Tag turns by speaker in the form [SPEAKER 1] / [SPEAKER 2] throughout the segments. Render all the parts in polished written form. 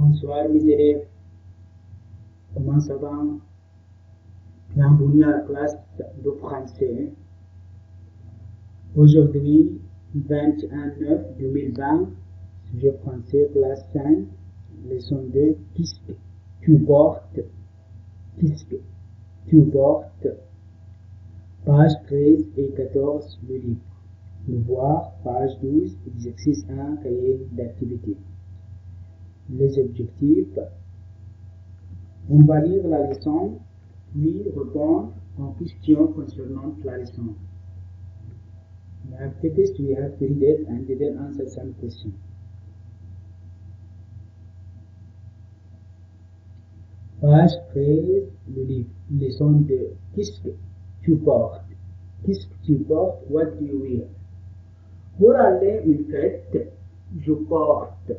[SPEAKER 1] Bonsoir mes élèves, comment ça va? Bienvenue à la classe de français. Aujourd'hui, 21/9/2020, sujet français, classe 5, leçon 2, qu'est-ce que tu portes? Qu'est-ce que tu portes? Page 13 et 14 du livre. Devoir, page 12, exercice 1, cahier d'activité. Les objectifs. On va lire la leçon, puis répondre aux questions concernant la leçon. The activities we have to read it and then answer some questions. Page 13, le livre, leçon 2. Qu'est-ce que tu portes? Qu'est-ce que tu portes? What do you wear? Pour aller à une fête, je porte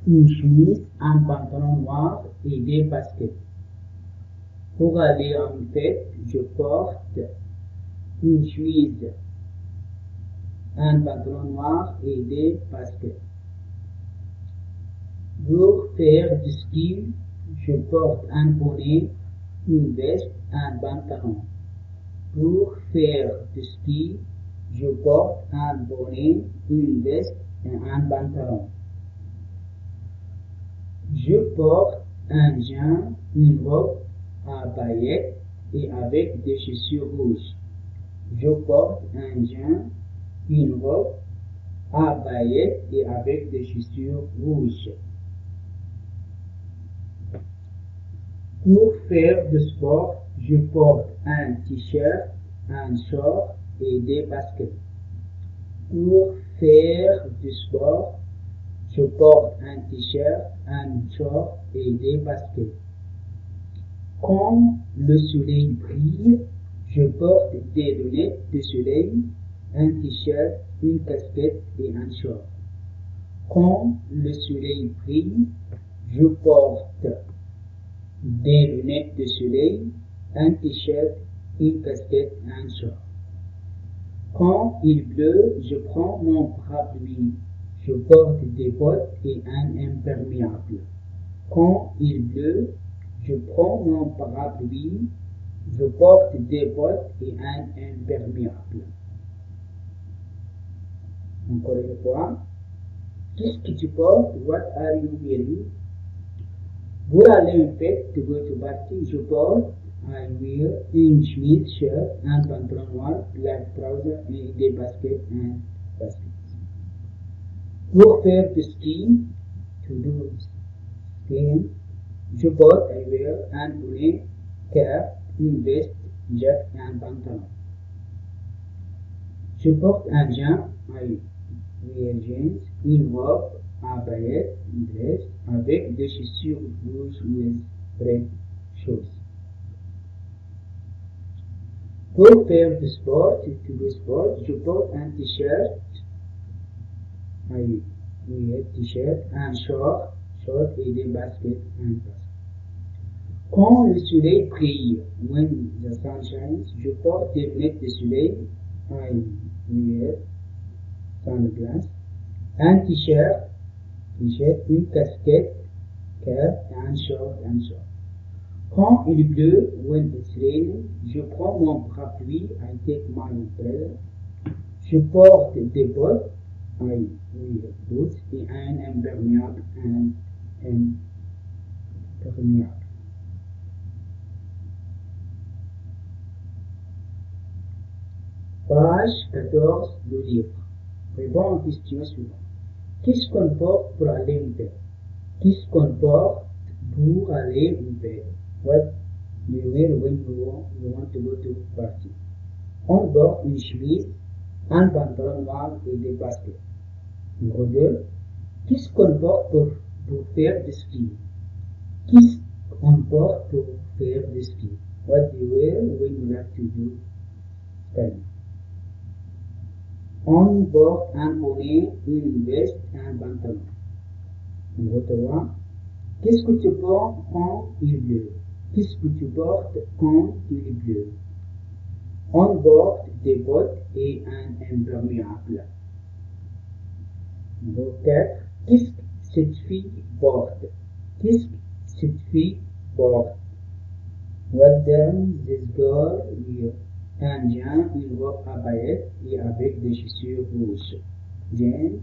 [SPEAKER 1] une chemise, un pantalon noir et des baskets. Pour aller à une fête, je porte une chemise, un pantalon noir et des baskets. Pour faire du ski, je porte un bonnet, une veste, un pantalon. Pour faire du ski, je porte un bonnet, une veste et un pantalon. Je porte un jean, une robe à paillettes et avec des chaussures rouges. Je porte un jean, une robe à paillettes et avec des chaussures rouges. Pour faire du sport, je porte un t-shirt, un short et des baskets. Pour faire du sport, je porte un t-shirt, un short et des baskets. Quand le soleil brille, je porte des lunettes de soleil, un t-shirt, une casquette et un short. Quand le soleil brille, je porte des lunettes de soleil, un t-shirt, une casquette et un short. Quand il pleut, je prends mon parapluie. Je porte des bottes et un imperméable. Quand il pleut, je prends mon parapluie. Je porte des bottes et un imperméable. Encore une fois. Qu'est-ce que tu portes? What are you wearing? Pour aller à une fête, to go to party, je porte, I wear une chemise, shirt, un pantalon noir, black trouser et des baskets and baskets. Pour faire du ski, to do skiing, je porte, I wear un bonnet, cap, une veste, jacket et un pantalon. Je porte un jean, I wear jeans, une robe à paillettes, une dress, avec des chaussures rouges with red shoes. Pour faire du sport, to do sport, je porte un t-shirt, I wear t-shirt, un short et des baskets and baskets. Quand le soleil brille, when the sun shines, je porte des lunettes de soleil, I wear sunglasses, un t-shirt, une casquette, cap, un short. Quand il pleut, when it's raining, je prends mon parapluie, I take my umbrella. Je porte des bottes, I wear boots, et un imperméable, Page 14 du livre. Réponds aux questions suivantes. Qu'est-ce qu'on porte pour aller à une fête? Qu'est-ce qu'on porte pour aller à une fête? What do you wear when you want to go to party? On porte une chemise, un pantalon noir et des baskets. Numéro 2. Qu'est-ce qu'on porte pour faire du ski? Qu'est-ce qu'on porte pour faire du ski? What do you wear when you have to do skiing? On porte un bonnet, une veste et un pantalon. Numéro 3. Qu'est-ce que tu portes quand il pleut? Qu'est-ce que tu portes quand il pleut? On porte des bottes et un imperméable. Numéro 4. Qu'est-ce que cette fille porte? Qu'est-ce que cette fille porte? What does this girl wear? Un jean, une robe à paillettes et avec des chaussures rouges. Jeans,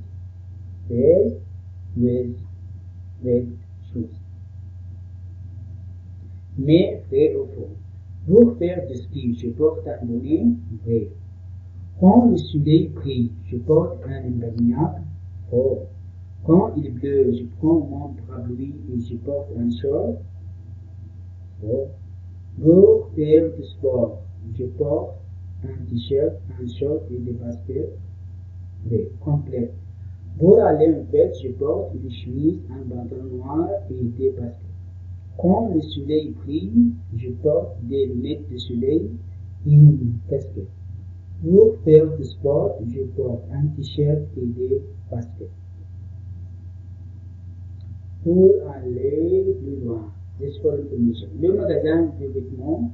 [SPEAKER 1] beige, with red shoes. Mais vrai ou faux? Pour faire du ski, je porte un bonnet vrai. Quand le soleil brille, je porte un imperméable faux. Quand il pleut, je prends mon parapluie et je porte un short faux. Pour faire du sport, je porte un t-shirt, un short et des baskets vrai, complets. Pour aller en fête, je porte une chemise, un pantalon noir et des baskets. Quand le soleil brille, je porte des lunettes de soleil et une casquette. Pour faire du sport, je porte un t-shirt et des baskets. Pour aller plus loin, this for information. Le magasin de vêtements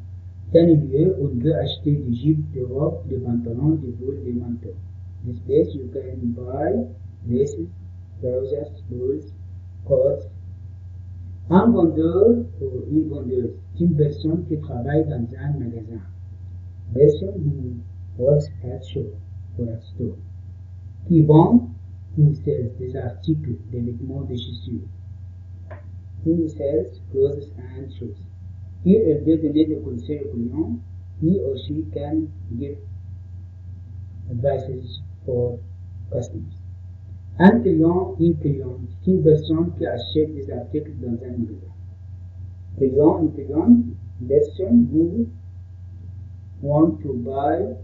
[SPEAKER 1] est un lieu où on peut acheter des jupes, des robes, des pantalons, des boules, des manteaux. This place you can buy dresses, trousers, boots, coats. Un vendeur ou une vendeuse, c'est une personne qui travaille dans un magasin. Person who works at shop or at store. Qui vend ou sells des articles, des vêtements, des chaussures. Who sells clothes and shoes. Il peut donner des conseils aux clients. He or she can give advices for customers. Un client, une cliente, c'est une personne qui achète des articles dans un magasin. Client, une cliente, person who want to buy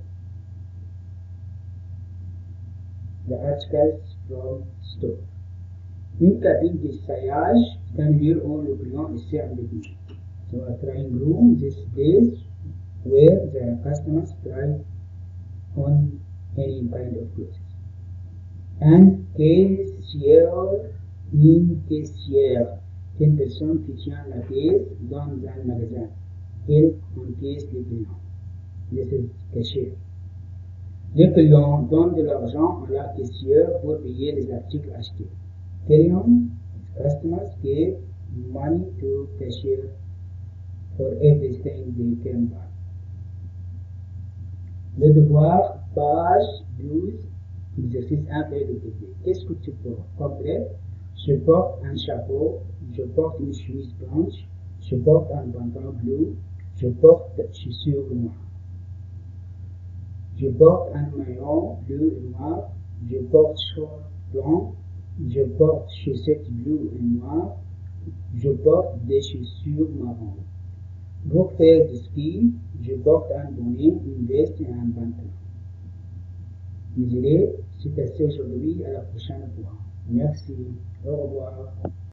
[SPEAKER 1] the articles from store. Une cabine d'essayage, c'est un lieu où le client essaie avec nous. So a trying room, this place where the customers try on any kind of clothes. Un caissière, une caissière, c'est une personne qui tient la caisse dans un magasin. Elle encaisse les clients. This is cashier. Les clients donnent de l'argent à la caissière pour payer les articles achetés. Clients, customers give money to cashier for everything they can buy. Le devoir, page 12, exercice 1, feuille de côté. Qu'est-ce que tu portes? Complet. Je porte un chapeau, je porte une chemise blanche, je porte un pantalon bleu, je porte chaussures noires. Je porte un maillot bleu et noir, je porte short blanc, je porte chaussettes bleues et noires, je porte des chaussures marron. Pour faire du ski, je porte un bonnet, une veste et un pantalon. Mes élèves, c'est assez aujourd'hui, à la prochaine fois. Merci, au revoir.